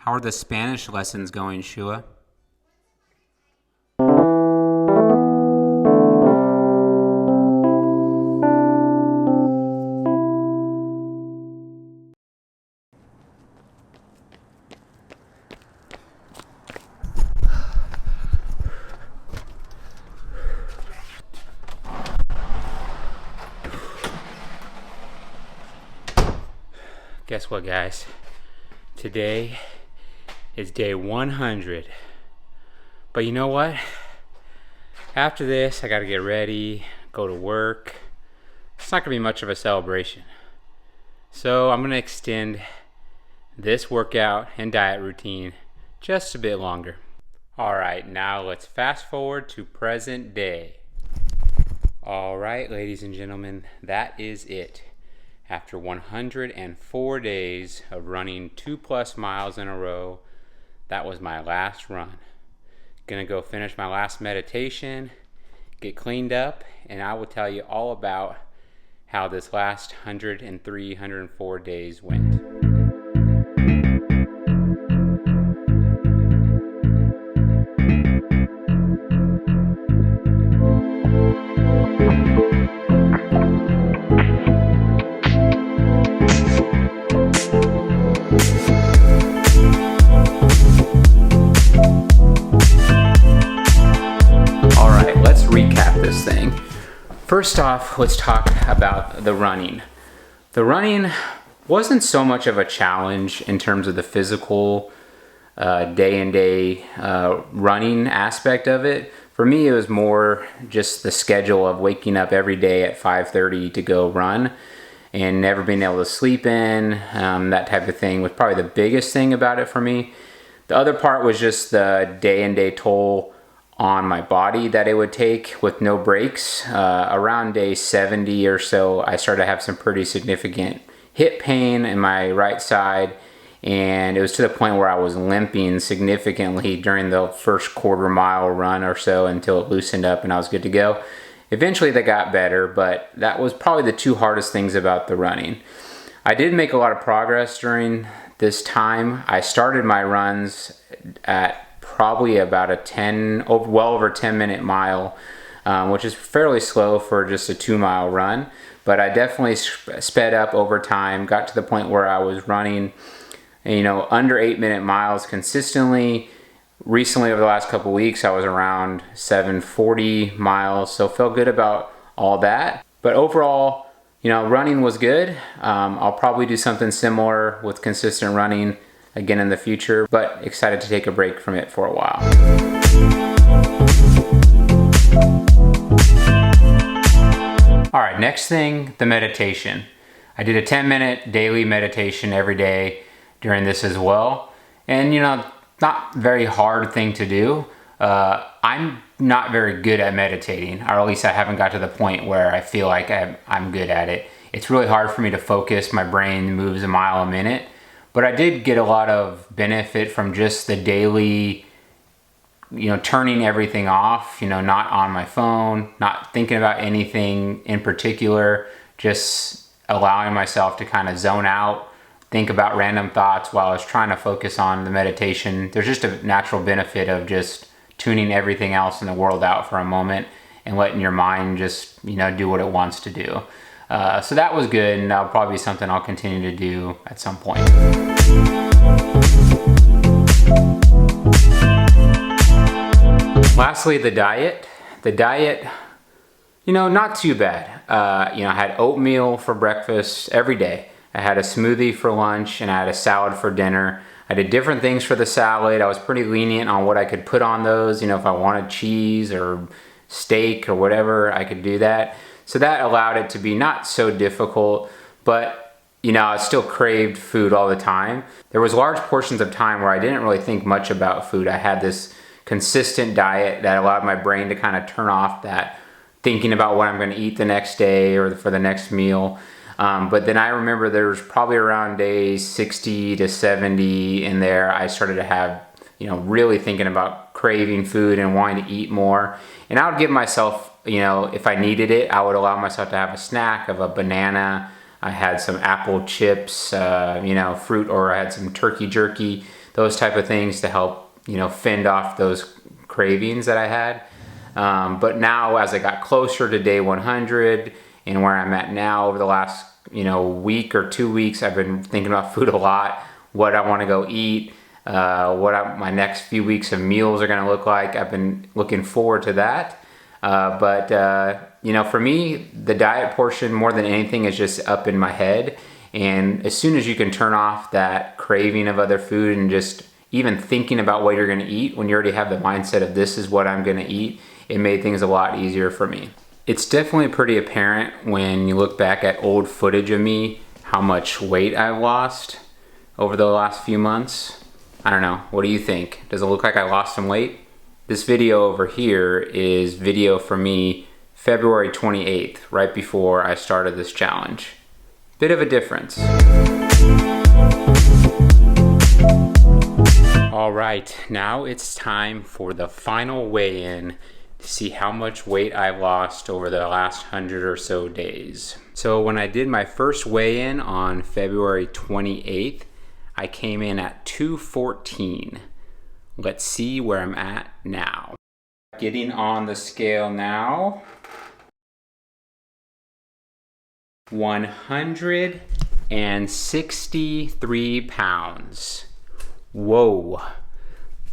How are the Spanish lessons going, Shua? Guess what, guys? Today is day 100. But you know what? After this, I gotta get ready, go to work. It's not gonna be much of a celebration. So I'm gonna extend this workout and diet routine just a bit longer. All right, now let's fast forward to present day. All right, ladies and gentlemen, that is it. After 104 days of running 2+ miles in a row, that was my last run. Gonna go finish my last meditation, get cleaned up, and I will tell you all about how this last 103, 104 days went. First off, let's talk about the running. The running wasn't so much of a challenge in terms of the physical day-and-day running aspect of it. For me, it was more just the schedule of waking up every day at 5:30 to go run and never being able to sleep in, that type of thing was probably the biggest thing about it for me. The other part was just the day-and-day toll on my body that it would take with no breaks. Around day 70 or so, I started to have some pretty significant hip pain in my right side, and it was to the point where I was limping significantly during the first quarter mile run or so until it loosened up and I was good to go. Eventually that got better, but that was probably the two hardest things about the running. I did make a lot of progress during this time. I started my runs at probably about well over 10-minute mile, which is fairly slow for just a 2-mile run. But I definitely sped up over time, got to the point where I was running, under 8-minute miles consistently. Recently, over the last couple weeks, I was around 740 miles, so felt good about all that. But overall, running was good. I'll probably do something similar with consistent running again in the future, but excited to take a break from it for a while. All right, next thing, the meditation. I did a 10-minute daily meditation every day during this as well. And not very hard thing to do. I'm not very good at meditating, or at least I haven't got to the point where I feel like I'm good at it. It's really hard for me to focus. My brain moves a mile a minute. But I did get a lot of benefit from just the daily, turning everything off, not on my phone, not thinking about anything in particular, just allowing myself to kind of zone out, think about random thoughts while I was trying to focus on the meditation. There's just a natural benefit of just tuning everything else in the world out for a moment and letting your mind just, do what it wants to do. So that was good, and that'll probably be something I'll continue to do at some point. Lastly, the diet. The diet, not too bad. I had oatmeal for breakfast every day. I had a smoothie for lunch, and I had a salad for dinner. I did different things for the salad. I was pretty lenient on what I could put on those. If I wanted cheese or steak or whatever, I could do that. So that allowed it to be not so difficult, but I still craved food all the time. There was large portions of time where I didn't really think much about food. I had this consistent diet that allowed my brain to kind of turn off that thinking about what I'm going to eat the next day or for the next meal. But then I remember there was probably around days 60 to 70 in there, I started to have, really thinking about craving food and wanting to eat more. And I would give myself, if I needed it, I would allow myself to have a snack of a banana. I had some apple chips, fruit, or I had some turkey jerky. those type of things to help, fend off those cravings that I had. But now as I got closer to day 100 and where I'm at now over the last, week or 2 weeks, I've been thinking about food a lot, what I want to go eat, my next few weeks of meals are going to look like. I've been looking forward to that. But for me, the diet portion more than anything is just up in my head. And as soon as you can turn off that craving of other food and just even thinking about what you're going to eat, when you already have the mindset of this is what I'm going to eat, it made things a lot easier for me. It's definitely pretty apparent when you look back at old footage of me, how much weight I've lost over the last few months. I don't know, what do you think? Does it look like I lost some weight? This video over here is video for me February 28th, right before I started this challenge. Bit of a difference. All right, now it's time for the final weigh-in to see how much weight I've lost over the last 100 or so days. So when I did my first weigh-in on February 28th, I came in at 214. Let's see where I'm at now. Getting on the scale now. 163 pounds. Whoa.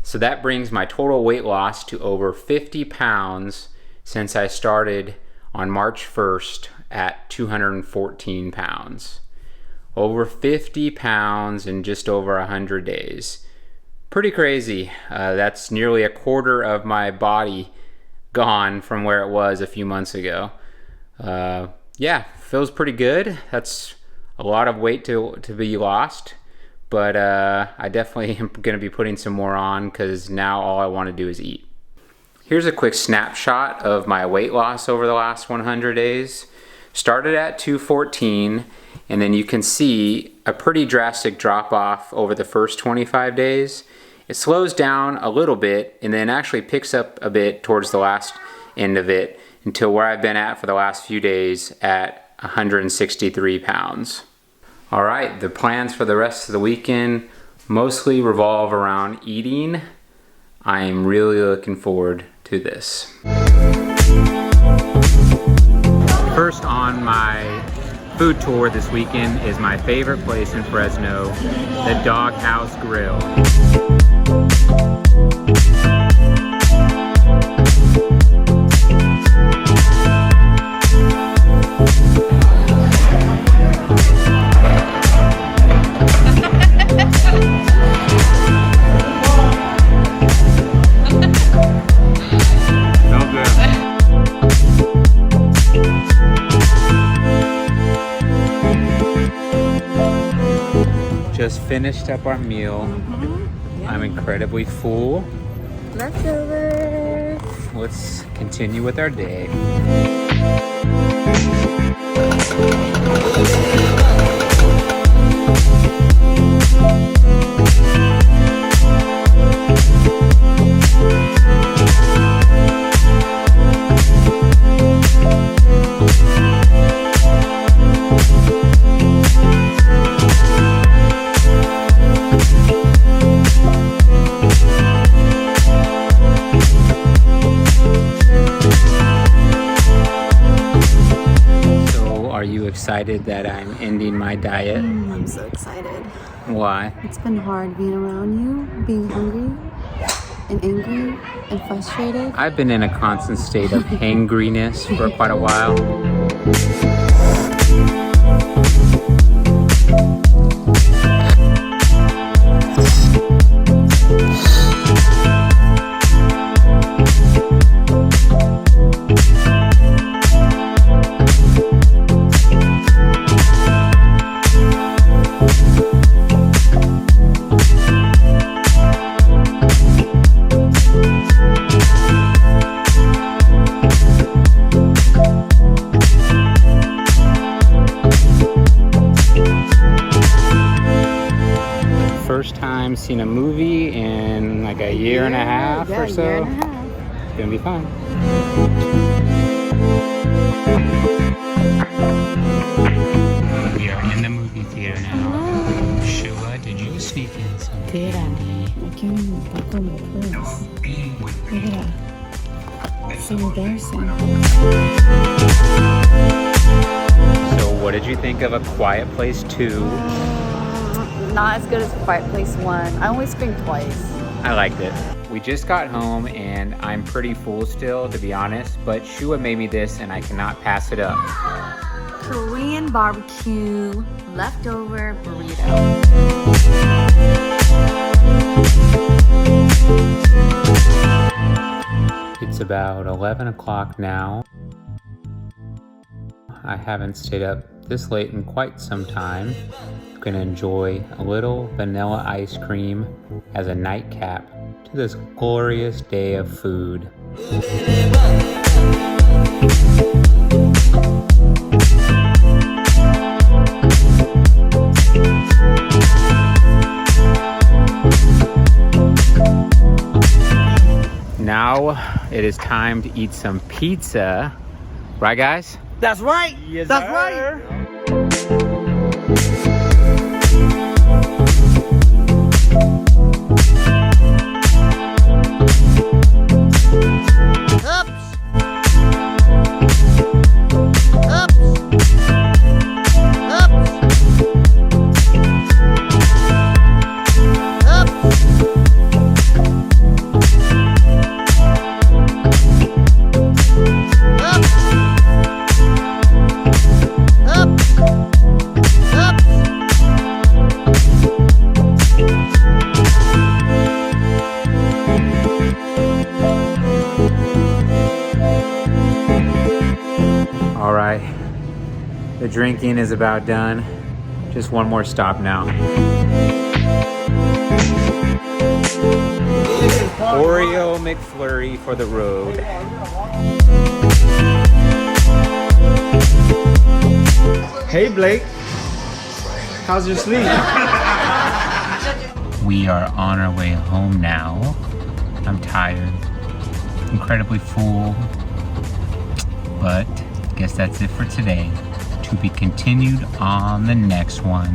So that brings my total weight loss to over 50 pounds since I started on March 1st at 214 pounds. Over 50 pounds in just over 100 days. Pretty crazy. That's nearly a quarter of my body gone from where it was a few months ago. Yeah, feels pretty good. That's a lot of weight to be lost. But I definitely am going to be putting some more on because now all I want to do is eat. Here's a quick snapshot of my weight loss over the last 100 days. Started at 214, and then you can see a pretty drastic drop off over the first 25 days. It slows down a little bit and then actually picks up a bit towards the last end of it until where I've been at for the last few days at 163 pounds. All right, the plans for the rest of the weekend mostly revolve around eating. I'm really looking forward to this. First on my food tour this weekend is my favorite place in Fresno, the Doghouse Grill. Just finished up our meal. Yeah. I'm incredibly full. Leftovers. Let's continue with our day. Excited that I'm ending my diet. I'm so excited. Why? It's been hard being around you, being hungry and angry and frustrated. I've been in a constant state of hangriness for quite a while. First time seen a movie in like a year and a half or so. Year and a half. It's gonna be fun. We are in the movie theater now. Shula, did you sneak in some candy? I can't even buckle my purse. Look at that. It's so embarrassing. So what did you think of A Quiet Place 2? Not as good as Quiet Place 1. I only screamed twice. I liked it. We just got home and I'm pretty full still, to be honest, but Shua made me this and I cannot pass it up. Korean barbecue leftover burrito. It's about 11 o'clock now. I haven't stayed up this late in quite some time. I'm gonna enjoy a little vanilla ice cream as a nightcap to this glorious day of food. Now it is time to eat some pizza. Right, guys? That's right. Yes, That's sir. right. All right, the drinking is about done. Just one more stop now. Oreo McFlurry for the road. Hey Blake, how's your sleep? We are on our way home now. I'm tired, incredibly full, but I guess that's it for today. To be continued on the next one.